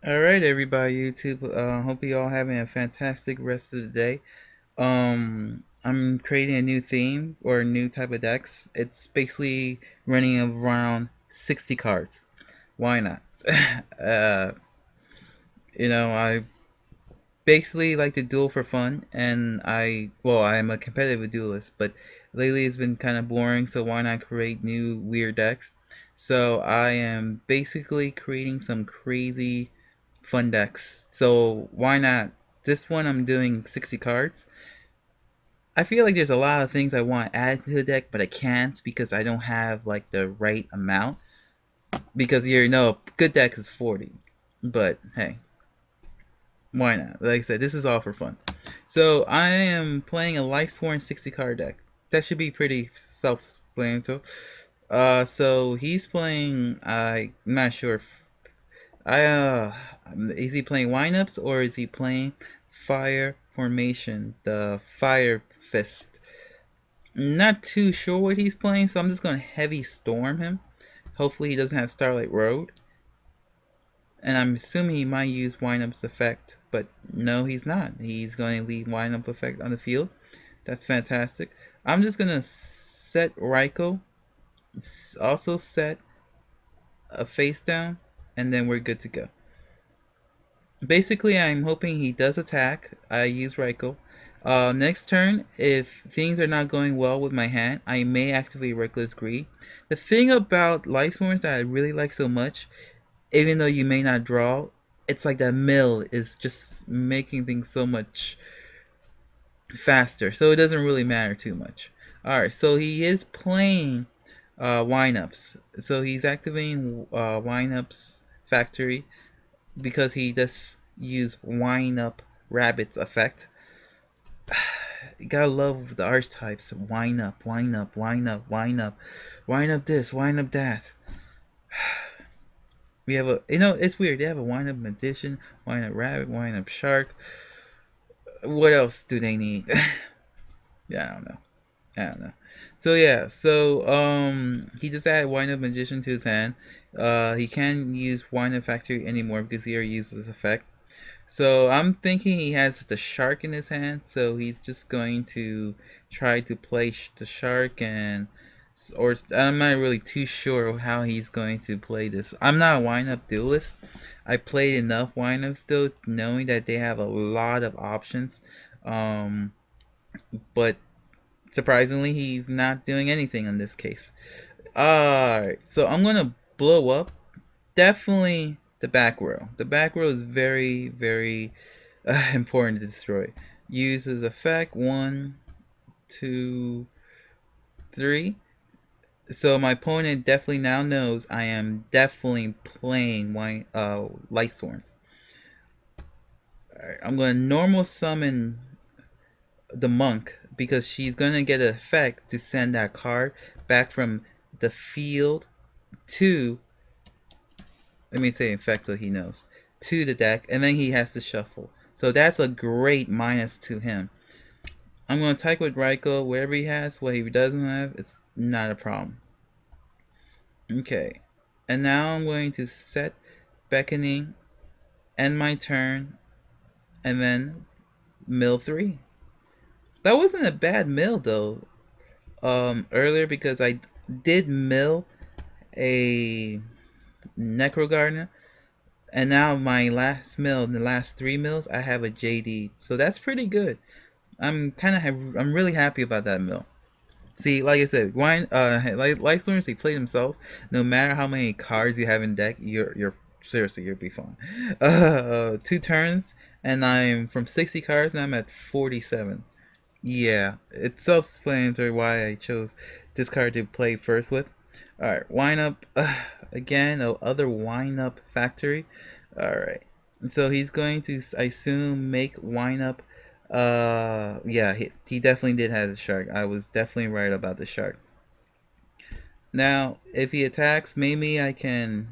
All right, everybody, YouTube. Hope you all having a fantastic rest of the day. I'm creating a new theme or a new type of decks. It's basically running around 60 cards. Why not? uh, I basically like to duel for fun, and I'm a competitive duelist, but lately it's been kind of boring, so why not create new weird decks? So I am basically creating some crazy fun decks. So why not? This one I'm doing 60 cards. I feel like there's a lot of things I want to add to the deck, but I can't because I don't have like the right amount. Because you know, good deck is 40. But hey, why not? Like I said, this is all for fun. So I am playing a lightsworn 60 card deck. That should be pretty self-explanatory. So he's playing. I'm not sure if I is he playing windups or is he playing fire formation, the fire fist? Not too sure what he's playing, so I'm just gonna heavy storm him. Hopefully he doesn't have Starlight Road, and I'm assuming he might use windup's effect, but no, he's not. He's going to leave windup effect on the field. That's fantastic. I'm just gonna set Raikou, also set a face down, and then we're good to go. Basically, I'm hoping he does attack. I use Raikou. Next turn, if things are not going well with my hand, I may activate Reckless Greed. The thing about Life Sworns that I really like so much, even though you may not draw, it's like that mill is just making things so much faster. So it doesn't really matter too much. Alright, so he is playing Wineups. So he's activating Wineups Factory because he does use wind up rabbit's effect. You gotta love the archetypes. Wind up, wind up, wind up, wind up, wind up this, wind up that. We have it's weird. They have a wind up magician, wind up rabbit, wind up shark. What else do they need? Yeah, I don't know. I don't know. So yeah, he just added wind up magician to his hand. He can't use wind up factory anymore because he already used this effect. So I'm thinking he has the shark in his hand, so he's just going to try to play the shark or I'm not really too sure how he's going to play this. I'm not a wind-up duelist. I played enough wind-up still, knowing that they have a lot of options. Um, but surprisingly, he's not doing anything in this case. Alright, so I'm gonna blow up. Definitely the back row. The back row is very, very important to destroy. Uses effect 1, 2, 3. So my opponent definitely now knows I am definitely playing light swords. Alright, I'm gonna normal summon the monk because she's gonna get an effect to send that card back from the field to, let me say effect so he knows, to the deck, and then he has to shuffle. So that's a great minus to him. I'm going to type with Raikou wherever he has. What he doesn't have, it's not a problem. Okay. And now I'm going to set Beckoning, end my turn, and then mill 3. That wasn't a bad mill though. Earlier because I did mill a Necro Gardener, and now my last mill, the last 3 mills, I have a JD. So that's pretty good. I'm really happy about that mill. See, like I said, like learners, they play themselves. No matter how many cards you have in deck, you're seriously you'll be fine. 2 turns, and I'm from 60 cards, and I'm at 47. Yeah, it's self-explanatory why I chose this card to play first with. All right, wind up again. Other wind up factory. All right, so he's going to, I assume, make wind up. Yeah, he definitely did have the shark. I was definitely right about the shark. Now, if he attacks, maybe I can,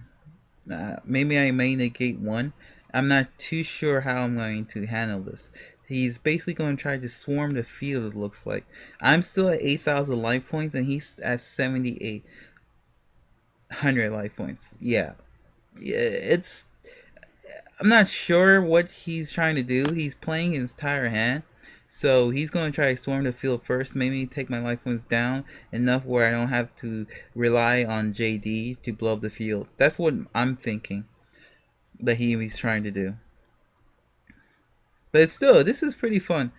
maybe I may negate one. I'm not too sure how I'm going to handle this. He's basically going to try to swarm the field, it looks like. I'm still at 8,000 life points, and he's at 7,800 life points. Yeah, it's I'm not sure what he's trying to do. He's playing his entire hand. So he's going to try to storm the field first, maybe take my life points down enough where I don't have to rely on JD to blow up the field. That's what I'm thinking that he's trying to do. But still, this is pretty fun.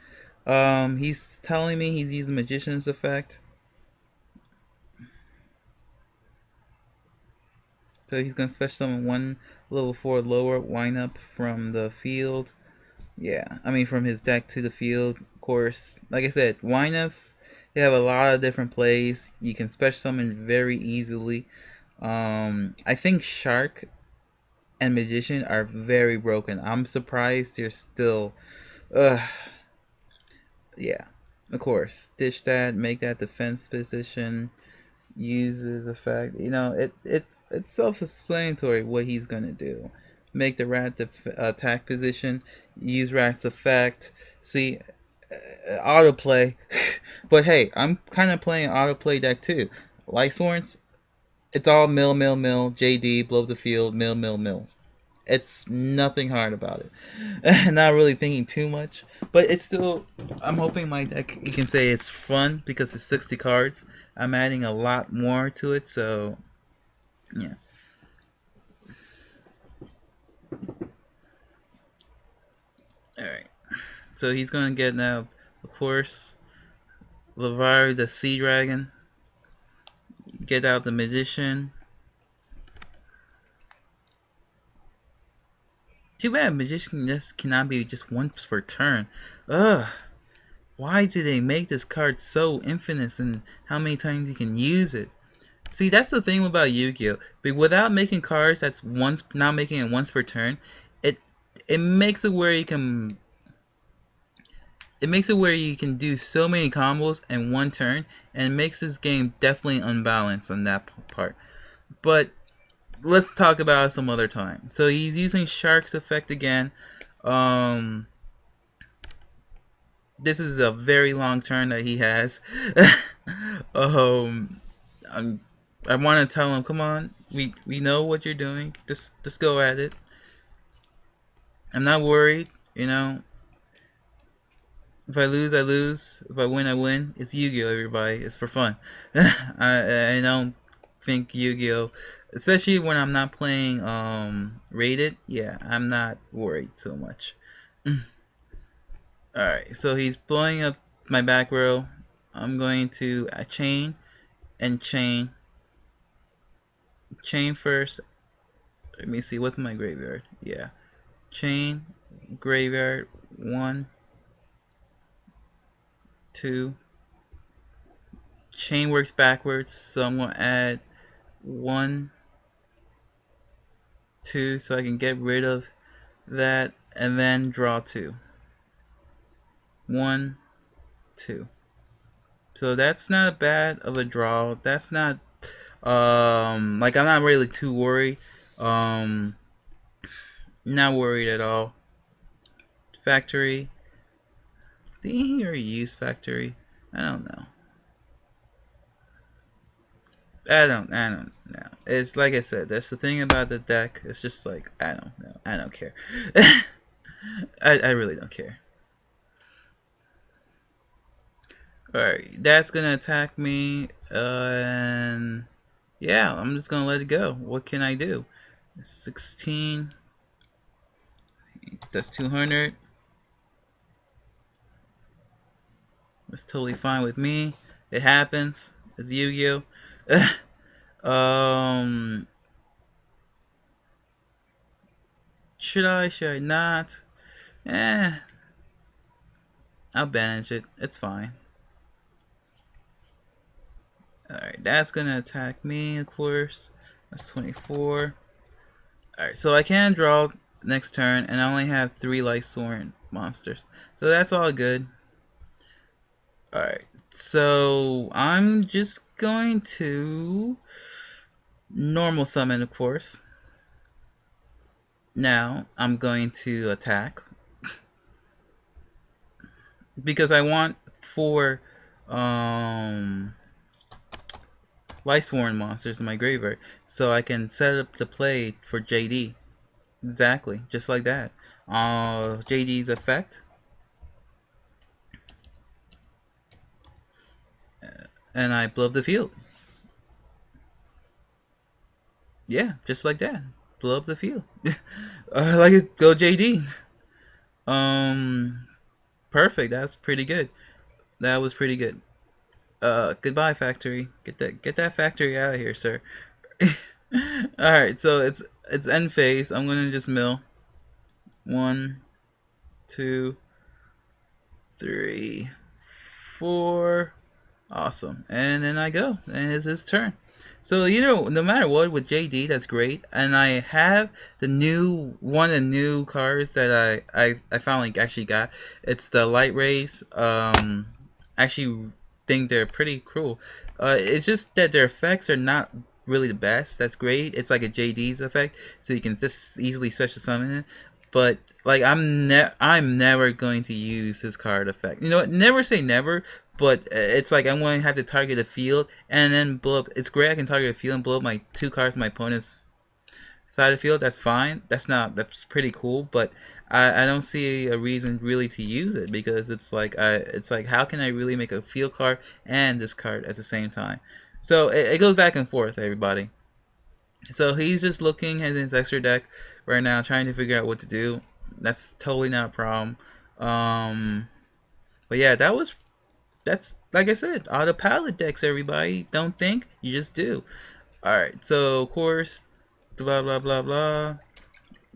He's telling me he's using Magician's Effect. So he's going to special summon one level 4 lower wind up from the field. Yeah, I mean from his deck to the field. Of course, like I said, windups, they have a lot of different plays. You can special summon very easily. I think Shark and Magician are very broken. I'm surprised they're still. Uh, yeah, of course. Ditch that, make that defense position. Uses effect. You know, it's self-explanatory what he's gonna do. Make the rat attack position. Use rat's effect. See, autoplay. But hey, I'm kind of playing autoplay deck too. Lightsworns. It's all mill, mill, mill. JD, blow the field, mill, mill, mill. It's nothing hard about it. Not really thinking too much, but it's still. I'm hoping my deck, you can say it's fun because it's 60 cards. I'm adding a lot more to it, so yeah. All right. So he's gonna get now, of course, Lavari the Sea Dragon. Get out the Magician. Too bad Magician just cannot be just once per turn. Ugh. Why do they make this card so infinite and how many times you can use it? See, that's the thing about Yu-Gi-Oh! But without making cards that's once, not making it once per turn, it it makes it where you can do so many combos in one turn, and it makes this game definitely unbalanced on that part. But let's talk about it some other time. So he's using Shark's effect again. Um, this is a very long turn that he has. um, I want to tell him, come on, we know what you're doing. Just go at it. I'm not worried. You know, if I lose, I lose. If I win, I win. It's Yu-Gi-Oh, everybody. It's for fun. I don't think Yu-Gi-Oh, especially when I'm not playing rated. Yeah, I'm not worried so much. All right, so he's blowing up my back row. I'm going to chain and chain. Chain first. Let me see. What's my graveyard? Yeah, chain, graveyard. 1, 2. Chain works backwards, so I'm going to add 1, 2, so I can get rid of that, and then draw 2. 1, 2. So that's not bad of a draw. That's not like I'm not really too worried. Not worried at all. Factory. Did he already use factory? I don't know. I don't know. It's like I said, that's the thing about the deck. It's just like, I don't know. I don't care. I really don't care. Alright, that's gonna attack me, and yeah, I'm just gonna let it go. What can I do? 16, that's 200. That's totally fine with me. It happens. It's Yu-Gi-Oh! Should I not? Eh, I'll banish it. It's fine. Alright, that's gonna attack me, of course. That's 24. Alright, so I can draw next turn, and I only have 3 lightsworn monsters. So that's all good. Alright, so I'm just going to normal summon, of course. Now I'm going to attack because I want 4 lightsworn monsters in my graveyard, so I can set up the play for JD. Exactly, just like that. JD's effect, and I blow up the field. Yeah, just like that. Blow up the field. Like it, go JD. Um, Perfect. That's pretty good. That was pretty good. Goodbye factory. Get that factory out of here, sir. All right, so it's end phase. I'm gonna just mill. One, two, three, four. Awesome. And then I go. And it's his turn. So, no matter what with JD, that's great. And I have one of the new cars that I finally actually got. It's the light rays. Actually think they're pretty cool. It's just that their effects are not really the best. That's great. It's like a JD's effect, so you can just easily special summon it. But like I'm never going to use his card effect. You know what? Never say never, but it's like I'm going to have to target a field and then blow up. It's great I can target a field and blow up my two cards in my opponent's side of the field. That's fine. That's pretty cool. But I don't see a reason really to use it because it's like how can I really make a field card and this card at the same time? So it goes back and forth, everybody. So he's just looking at his extra deck right now, trying to figure out what to do. That's totally not a problem. Um, but yeah, that's like I said, auto palette decks. Everybody, don't think, you just do. All right, so of course, blah blah blah blah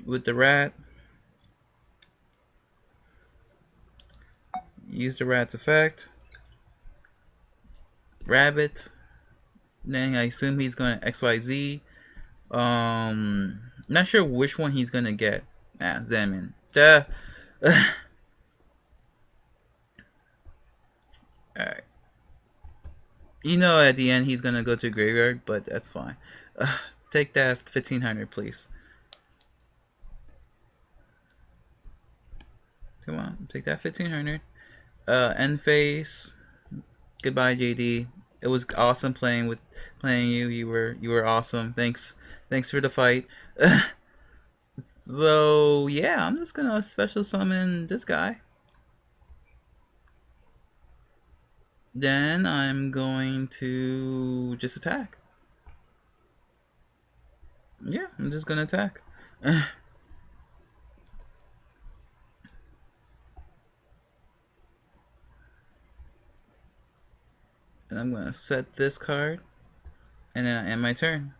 with the rat. Use the rat's effect. Rabbit. Then I assume he's going to XYZ. Not sure which one he's gonna get. Zemin. Duh. Alright. At the end he's gonna go to graveyard, but that's fine. Take that 1500, please. Come on, take that 1500. End phase. Goodbye, JD. It was awesome playing you. You were awesome. Thanks for the fight. So yeah, I'm just gonna special summon this guy. Then I'm going to just attack. Yeah, I'm just gonna attack. And I'm gonna set this card, and then I end my turn.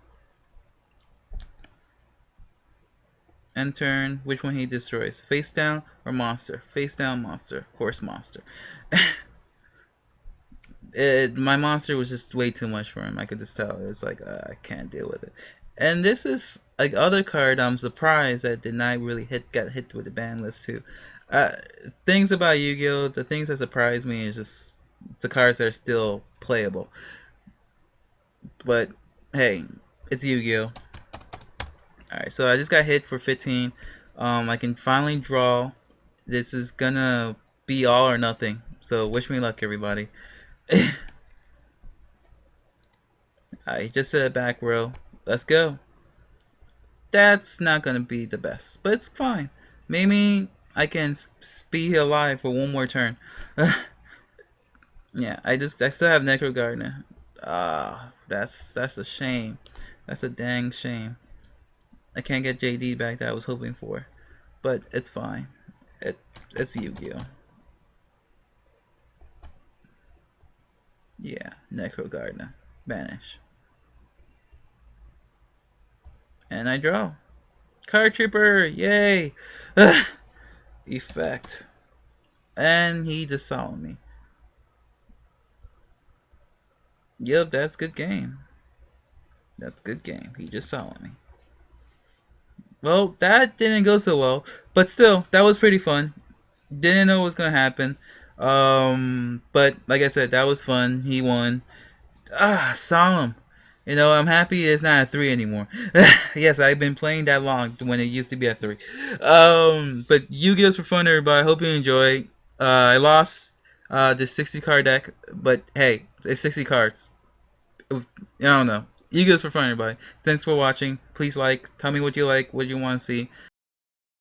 End turn. Which one he destroys? Face down or monster? Face down, monster. Of course, monster. My monster was just way too much for him. I could just tell. It's like I can't deal with it. And this is like other card. I'm surprised that did not really got hit with the ban list too. Uh, Things about Yu-Gi-Oh! The things that surprise me is just the cards that are still playable. But hey, it's Yu-Gi-Oh! Alright, so I just got hit for 15. I can finally draw. This is gonna be all or nothing. So wish me luck, everybody. Alright, just set it back row. Let's go. That's not gonna be the best, but it's fine. Maybe I can be alive for one more turn. Yeah, I still have Necro Gardener. That's a shame. That's a dang shame. I can't get JD back that I was hoping for, but it's fine. It's Yu-Gi-Oh. Yeah, Necro Gardener. Banish. And I draw. Card Trooper! Yay! Effect. And he dissolved me. Yep, that's good game. That's good game. He just saw me. Well, that didn't go so well, but still, that was pretty fun. Didn't know what was gonna happen. But like I said, that was fun. He won. Solemn. I'm happy it's not a 3 anymore. Yes, I've been playing that long when it used to be a 3. But Yu-Gi-Oh's for fun, everybody. I hope you enjoy. I lost the 60 card deck, but hey, it's 60 cards. I don't know. Yu-Gi-Oh's for fun, everybody. Thanks for watching. Please tell me what you like, what you want to see.